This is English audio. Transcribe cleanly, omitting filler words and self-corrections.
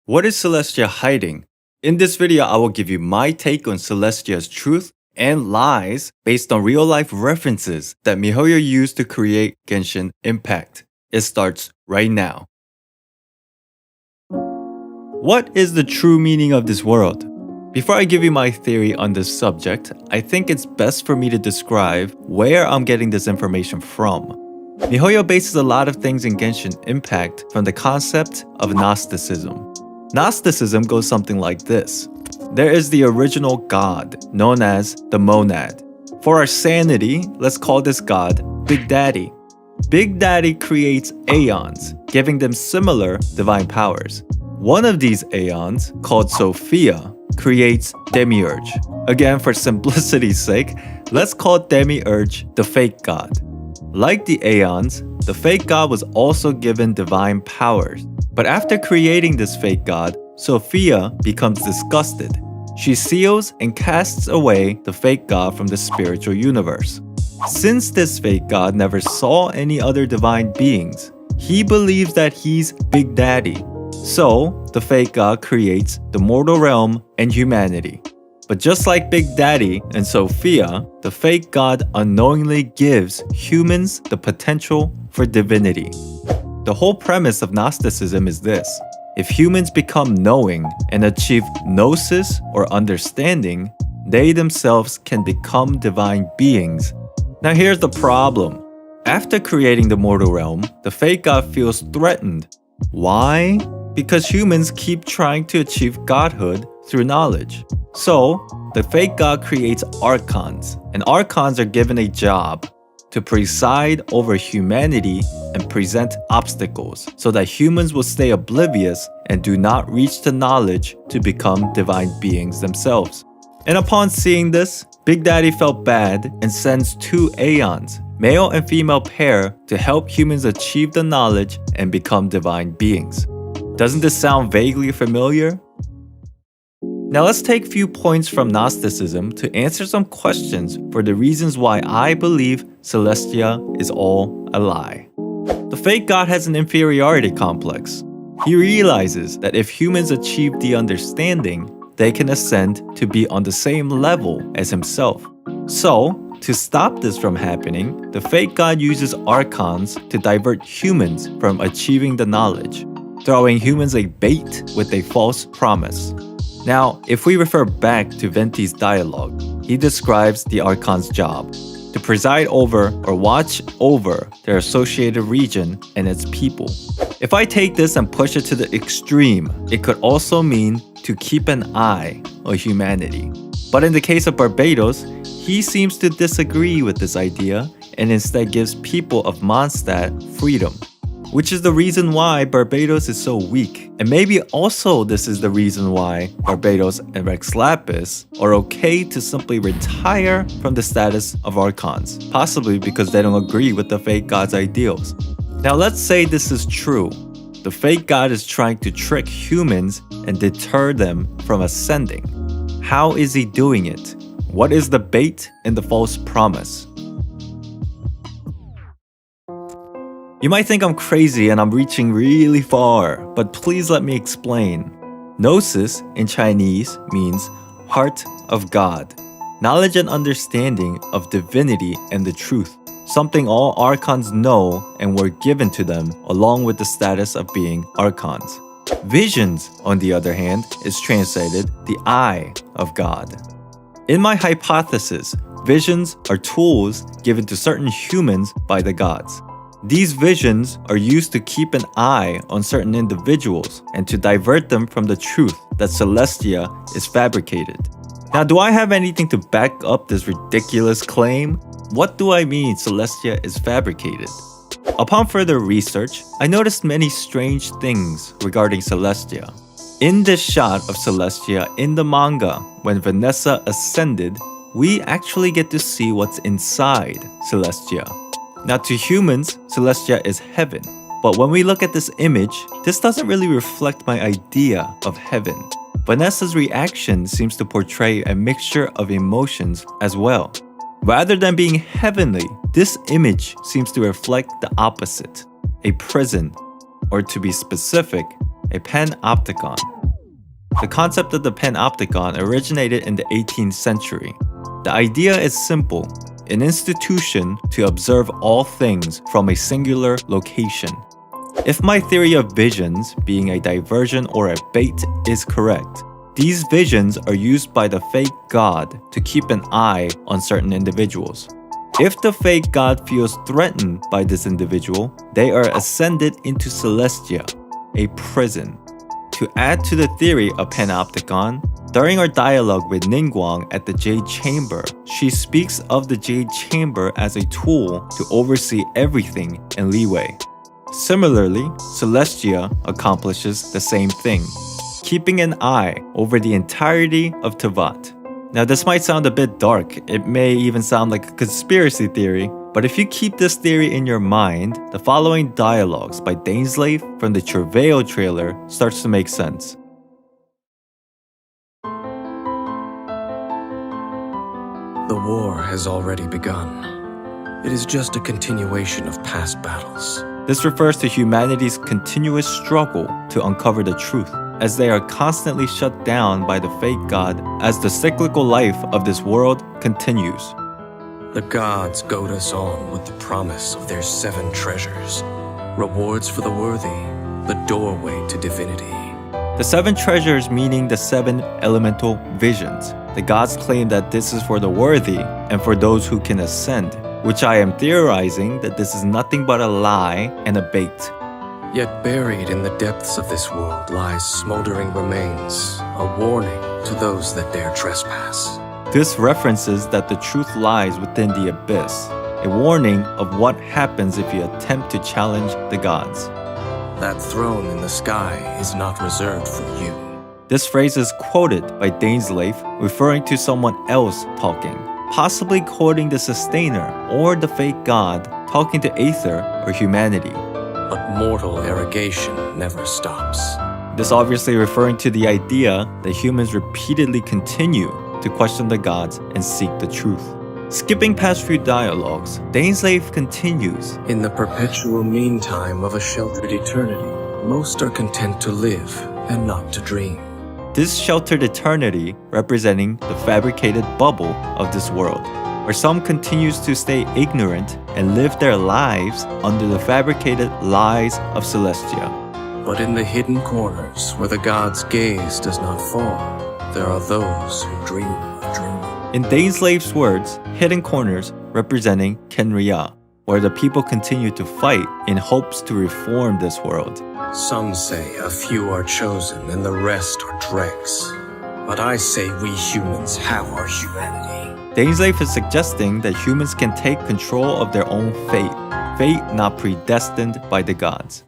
What is Celestia hiding? In this video, I will give you my take on Celestia's truth and lies based on real-life references that MiHoYo used to create Genshin Impact. It starts right now. What is the true meaning of this world? Before I give you my theory on this subject, I think it's best for me to describe where I'm getting this information from. MiHoYo bases a lot of things in Genshin Impact from the concept of Gnosticism. Gnosticism goes something like this. There is the original god, known as the monad. For our sanity, let's call this god Big Daddy. Big Daddy creates aeons, giving them similar divine powers. One of these aeons, called Sophia, creates Demiurge. Again, for simplicity's sake, let's call Demiurge the fake god. Like the aeons, the fake god was also given divine powers. But after creating this fake god, Sophia becomes disgusted. She seals and casts away the fake god from the spiritual universe. Since this fake god never saw any other divine beings, he believes that he's Big Daddy. So, the fake god creates the mortal realm and humanity. But just like Big Daddy and Sophia, the fake god unknowingly gives humans the potential for divinity. The whole premise of Gnosticism is this. If humans become knowing and achieve gnosis or understanding, they themselves can become divine beings. Now here's the problem. After creating the mortal realm, the fake god feels threatened. Why? Because humans keep trying to achieve godhood through knowledge. So, the fake god creates archons, and archons are given a job to preside over humanity and present obstacles so that humans will stay oblivious and do not reach the knowledge to become divine beings themselves. And upon seeing this, Big Daddy felt bad and sends two aeons, male and female pair, to help humans achieve the knowledge and become divine beings. Doesn't this sound vaguely familiar? Now let's take a few points from Gnosticism to answer some questions for the reasons why I believe Celestia is all a lie. The fake god has an inferiority complex. He realizes that if humans achieve the understanding, they can ascend to be on the same level as himself. So, to stop this from happening, the fake god uses archons to divert humans from achieving the knowledge, throwing humans a bait with a false promise. Now, if we refer back to Venti's dialogue, he describes the Archon's job to preside over or watch over their associated region and its people. If I take this and push it to the extreme, it could also mean to keep an eye on humanity. But in the case of Barbados, he seems to disagree with this idea and instead gives people of Mondstadt freedom. Which is the reason why Barbados is so weak. And maybe also this is the reason why Barbados and Rex Lapis are okay to simply retire from the status of Archons, possibly because they don't agree with the fake god's ideals. Now let's say this is true. The fake god is trying to trick humans and deter them from ascending. How is he doing it? What is the bait and the false promise? You might think I'm crazy and I'm reaching really far, but please let me explain. Gnosis in Chinese means heart of God, knowledge and understanding of divinity and the truth, something all archons know and were given to them along with the status of being archons. Visions, on the other hand, is translated the eye of God. In my hypothesis, visions are tools given to certain humans by the gods. These visions are used to keep an eye on certain individuals and to divert them from the truth that Celestia is fabricated. Now, do I have anything to back up this ridiculous claim? What do I mean Celestia is fabricated? Upon further research, I noticed many strange things regarding Celestia. In this shot of Celestia in the manga, when Vanessa ascended, we actually get to see what's inside Celestia. Now to humans, Celestia is heaven. But when we look at this image, this doesn't really reflect my idea of heaven. Vanessa's reaction seems to portray a mixture of emotions as well. Rather than being heavenly, this image seems to reflect the opposite, a prison, or to be specific, a panopticon. The concept of the panopticon originated in the 18th century. The idea is simple: an institution to observe all things from a singular location. If my theory of visions being a diversion or a bait is correct, these visions are used by the fake god to keep an eye on certain individuals. If the fake god feels threatened by this individual, they are ascended into Celestia, a prison. To add to the theory of panopticon, during our dialogue with Ningguang at the Jade Chamber, she speaks of the Jade Chamber as a tool to oversee everything in Liyue. Similarly, Celestia accomplishes the same thing, keeping an eye over the entirety of Tevat. Now this might sound a bit dark, it may even sound like a conspiracy theory, but if you keep this theory in your mind, the following dialogues by Dainsleif from the Travail trailer starts to make sense. The war has already begun. It is just a continuation of past battles. This refers to humanity's continuous struggle to uncover the truth, as they are constantly shut down by the fake god as the cyclical life of this world continues. The gods goad us on with the promise of their 7 treasures, rewards for the worthy, the doorway to divinity. The 7 treasures meaning the 7 elemental visions. The gods claim that this is for the worthy and for those who can ascend, which I am theorizing that this is nothing but a lie and a bait. Yet buried in the depths of this world lies smoldering remains, a warning to those that dare trespass. This references that the truth lies within the abyss, a warning of what happens if you attempt to challenge the gods. That throne in the sky is not reserved for you. This phrase is quoted by Dainsleif, referring to someone else talking, possibly quoting the Sustainer or the fake god talking to Aether or humanity. But mortal arrogation never stops. This obviously referring to the idea that humans repeatedly continue to question the gods and seek the truth. Skipping past few dialogues, Dainsleif continues. In the perpetual meantime of a sheltered eternity, most are content to live and not to dream. This sheltered eternity representing the fabricated bubble of this world, where some continues to stay ignorant and live their lives under the fabricated lies of Celestia. But in the hidden corners where the god's gaze does not fall, there are those who dream of dreaming. In Dainsleif's words, hidden corners representing Kenria, where the people continue to fight in hopes to reform this world. Some say a few are chosen and the rest are dregs. But I say we humans have our humanity. Dainsleif is suggesting that humans can take control of their own fate not predestined by the gods.